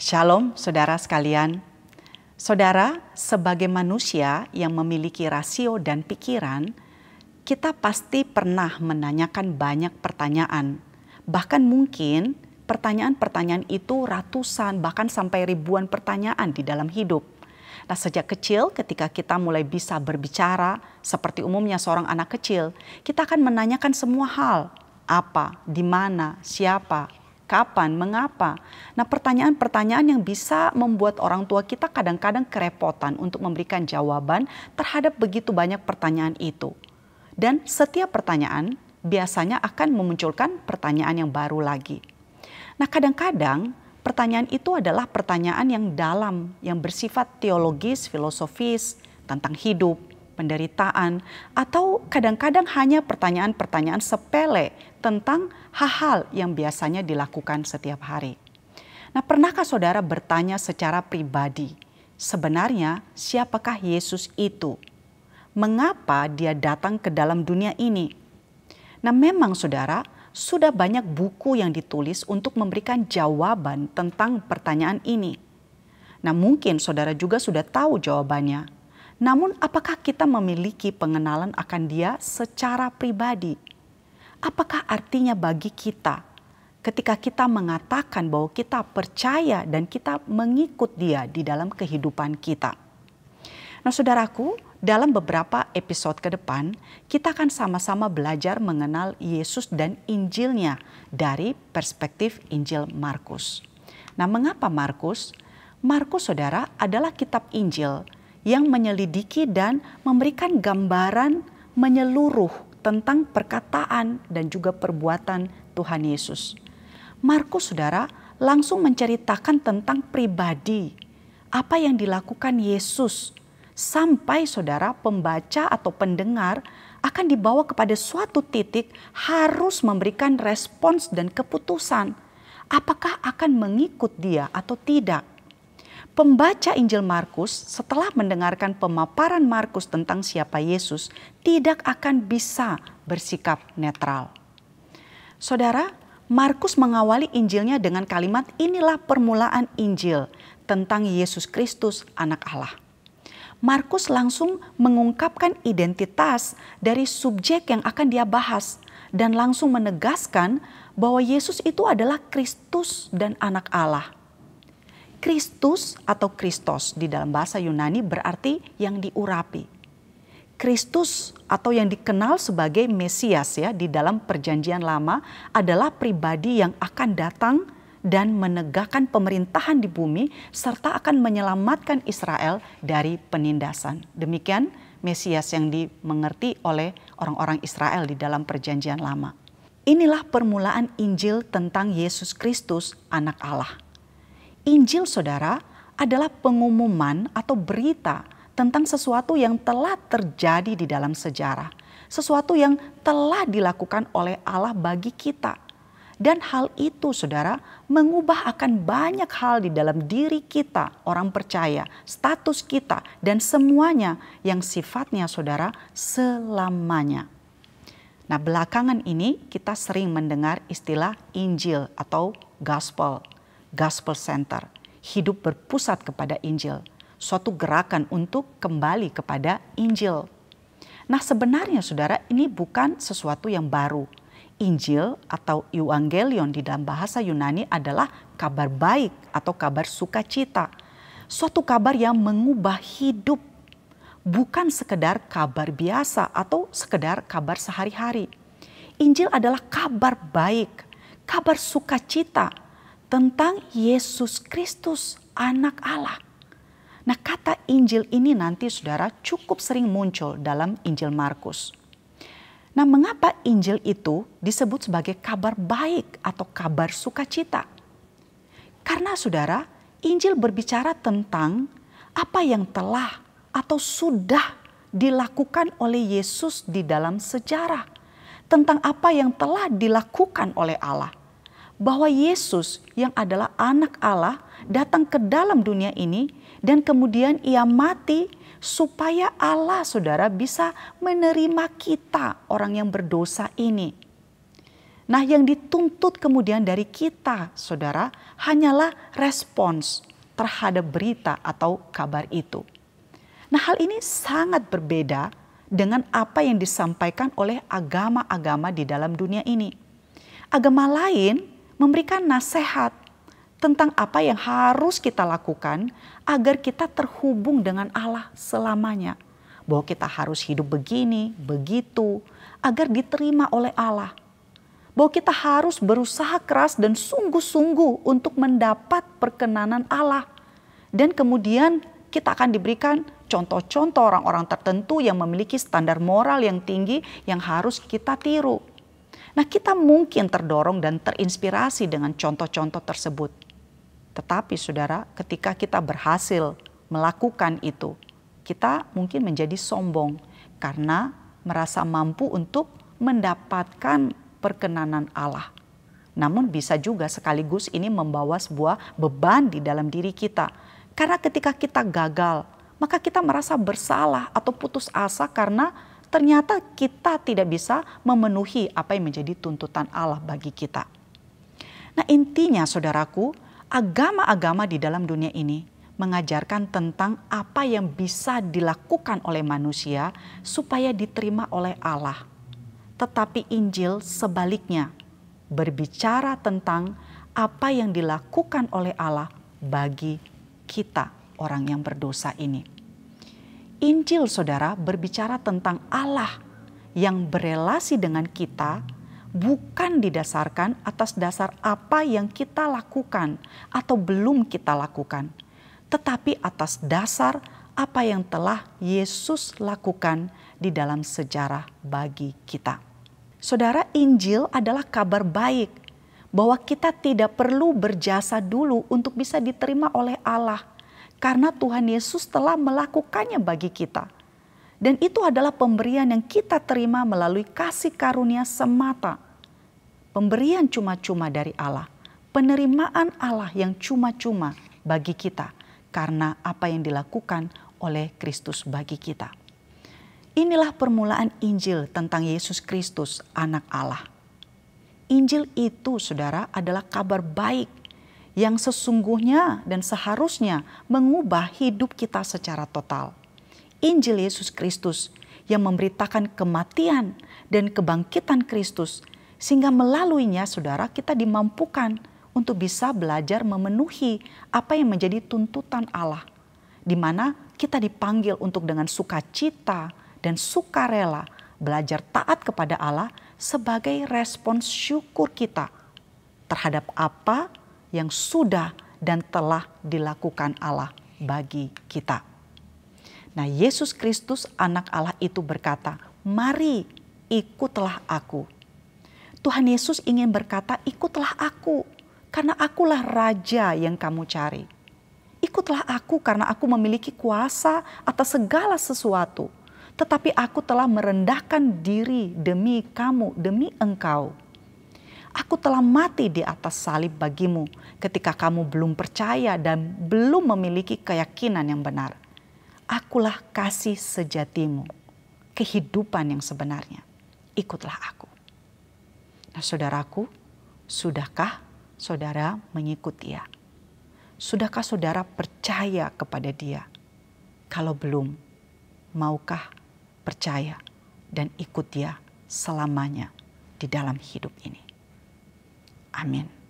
Shalom saudara sekalian. Saudara, sebagai manusia yang memiliki rasio dan pikiran, kita pasti pernah menanyakan banyak pertanyaan. Bahkan mungkin pertanyaan-pertanyaan itu ratusan bahkan sampai ribuan pertanyaan di dalam hidup. Nah, sejak kecil ketika kita mulai bisa berbicara seperti umumnya seorang anak kecil, kita akan menanyakan semua hal. Apa, di mana, siapa, kapan, mengapa. Nah, pertanyaan-pertanyaan yang bisa membuat orang tua kita kadang-kadang kerepotan untuk memberikan jawaban terhadap begitu banyak pertanyaan itu. Dan setiap pertanyaan biasanya akan memunculkan pertanyaan yang baru lagi. Nah, kadang-kadang pertanyaan itu adalah pertanyaan yang dalam, yang bersifat teologis, filosofis, tentang hidup, penderitaan, atau kadang-kadang hanya pertanyaan-pertanyaan sepele tentang hal-hal yang biasanya dilakukan setiap hari. Nah, pernahkah saudara bertanya secara pribadi, sebenarnya siapakah Yesus itu? Mengapa dia datang ke dalam dunia ini? Nah, memang saudara, sudah banyak buku yang ditulis untuk memberikan jawaban tentang pertanyaan ini. Nah, mungkin saudara juga sudah tahu jawabannya. Namun, apakah kita memiliki pengenalan akan dia secara pribadi? Apakah artinya bagi kita ketika kita mengatakan bahwa kita percaya dan kita mengikut dia di dalam kehidupan kita? Nah, saudaraku, dalam beberapa episode ke depan, kita akan sama-sama belajar mengenal Yesus dan Injilnya dari perspektif Injil Markus. Nah, mengapa Markus? Markus, saudara, adalah kitab Injil yang menyelidiki dan memberikan gambaran menyeluruh tentang perkataan dan juga perbuatan Tuhan Yesus. Markus, saudara, langsung menceritakan tentang pribadi, apa yang dilakukan Yesus, sampai saudara pembaca atau pendengar akan dibawa kepada suatu titik harus memberikan respons dan keputusan. Apakah akan mengikut dia atau tidak? Pembaca Injil Markus setelah mendengarkan pemaparan Markus tentang siapa Yesus tidak akan bisa bersikap netral. Saudara, Markus mengawali Injilnya dengan kalimat inilah permulaan Injil tentang Yesus Kristus anak Allah. Markus langsung mengungkapkan identitas dari subjek yang akan dia bahas dan langsung menegaskan bahwa Yesus itu adalah Kristus dan anak Allah. Kristus atau Kristos di dalam bahasa Yunani berarti yang diurapi. Kristus atau yang dikenal sebagai Mesias ya di dalam Perjanjian Lama adalah pribadi yang akan datang dan menegakkan pemerintahan di bumi serta akan menyelamatkan Israel dari penindasan. Demikian Mesias yang dimengerti oleh orang-orang Israel di dalam Perjanjian Lama. Inilah permulaan Injil tentang Yesus Kristus anak Allah. Injil, saudara, adalah pengumuman atau berita tentang sesuatu yang telah terjadi di dalam sejarah. Sesuatu yang telah dilakukan oleh Allah bagi kita. Dan hal itu, saudara, mengubah akan banyak hal di dalam diri kita, orang percaya, status kita, dan semuanya yang sifatnya, saudara, selamanya. Nah, belakangan ini kita sering mendengar istilah Injil atau Gospel Center, hidup berpusat kepada Injil, suatu gerakan untuk kembali kepada Injil. Nah, sebenarnya saudara, ini bukan sesuatu yang baru. Injil atau Evangelion di dalam bahasa Yunani adalah kabar baik atau kabar sukacita. Suatu kabar yang mengubah hidup, bukan sekedar kabar biasa atau sekedar kabar sehari-hari. Injil adalah kabar baik, kabar sukacita tentang Yesus Kristus anak Allah. Nah, kata Injil ini nanti saudara cukup sering muncul dalam Injil Markus. Nah, mengapa Injil itu disebut sebagai kabar baik atau kabar sukacita? Karena saudara, Injil berbicara tentang apa yang telah atau sudah dilakukan oleh Yesus di dalam sejarah. Tentang apa yang telah dilakukan oleh Allah. Bahwa Yesus yang adalah anak Allah datang ke dalam dunia ini dan kemudian ia mati supaya Allah, saudara, bisa menerima kita orang yang berdosa ini. Nah, yang dituntut kemudian dari kita, saudara, hanyalah respons terhadap berita atau kabar itu. Nah, hal ini sangat berbeda dengan apa yang disampaikan oleh agama-agama di dalam dunia ini. Agama lain memberikan nasihat tentang apa yang harus kita lakukan agar kita terhubung dengan Allah selamanya. Bahwa kita harus hidup begini, begitu, agar diterima oleh Allah. Bahwa kita harus berusaha keras dan sungguh-sungguh untuk mendapat perkenanan Allah. Dan kemudian kita akan diberikan contoh-contoh orang-orang tertentu yang memiliki standar moral yang tinggi yang harus kita tiru. Nah, kita mungkin terdorong dan terinspirasi dengan contoh-contoh tersebut. Tetapi saudara, ketika kita berhasil melakukan itu, kita mungkin menjadi sombong karena merasa mampu untuk mendapatkan perkenanan Allah. Namun bisa juga sekaligus ini membawa sebuah beban di dalam diri kita. Karena ketika kita gagal, maka kita merasa bersalah atau putus asa karena ternyata kita tidak bisa memenuhi apa yang menjadi tuntutan Allah bagi kita. Nah, intinya saudaraku, agama-agama di dalam dunia ini mengajarkan tentang apa yang bisa dilakukan oleh manusia supaya diterima oleh Allah. Tetapi Injil sebaliknya berbicara tentang apa yang dilakukan oleh Allah bagi kita orang yang berdosa ini. Injil saudara berbicara tentang Allah yang berelasi dengan kita bukan didasarkan atas dasar apa yang kita lakukan atau belum kita lakukan. Tetapi atas dasar apa yang telah Yesus lakukan di dalam sejarah bagi kita. Saudara, Injil adalah kabar baik bahwa kita tidak perlu berjasa dulu untuk bisa diterima oleh Allah. Karena Tuhan Yesus telah melakukannya bagi kita. Dan itu adalah pemberian yang kita terima melalui kasih karunia semata. Pemberian cuma-cuma dari Allah. Penerimaan Allah yang cuma-cuma bagi kita. Karena apa yang dilakukan oleh Kristus bagi kita. Inilah permulaan Injil tentang Yesus Kristus, anak Allah. Injil itu, saudara, adalah kabar baik yang sesungguhnya dan seharusnya mengubah hidup kita secara total. Injil Yesus Kristus yang memberitakan kematian dan kebangkitan Kristus, sehingga melaluinya, saudara, kita dimampukan untuk bisa belajar memenuhi apa yang menjadi tuntutan Allah, di mana kita dipanggil untuk dengan sukacita dan sukarela belajar taat kepada Allah sebagai respons syukur kita terhadap apa yang sudah dan telah dilakukan Allah bagi kita. Nah, Yesus Kristus anak Allah itu berkata, "Mari ikutlah aku." Tuhan Yesus ingin berkata, "Ikutlah aku, karena akulah raja yang kamu cari. Ikutlah aku karena aku memiliki kuasa atas segala sesuatu. Tetapi aku telah merendahkan diri demi kamu, demi engkau. Aku telah mati di atas salib bagimu ketika kamu belum percaya dan belum memiliki keyakinan yang benar. Akulah kasih sejatimu, kehidupan yang sebenarnya. Ikutlah aku." Nah, saudaraku, sudahkah saudara mengikut Dia? Sudahkah saudara percaya kepada Dia? Kalau belum, maukah percaya dan ikut Dia selamanya di dalam hidup ini? Amin.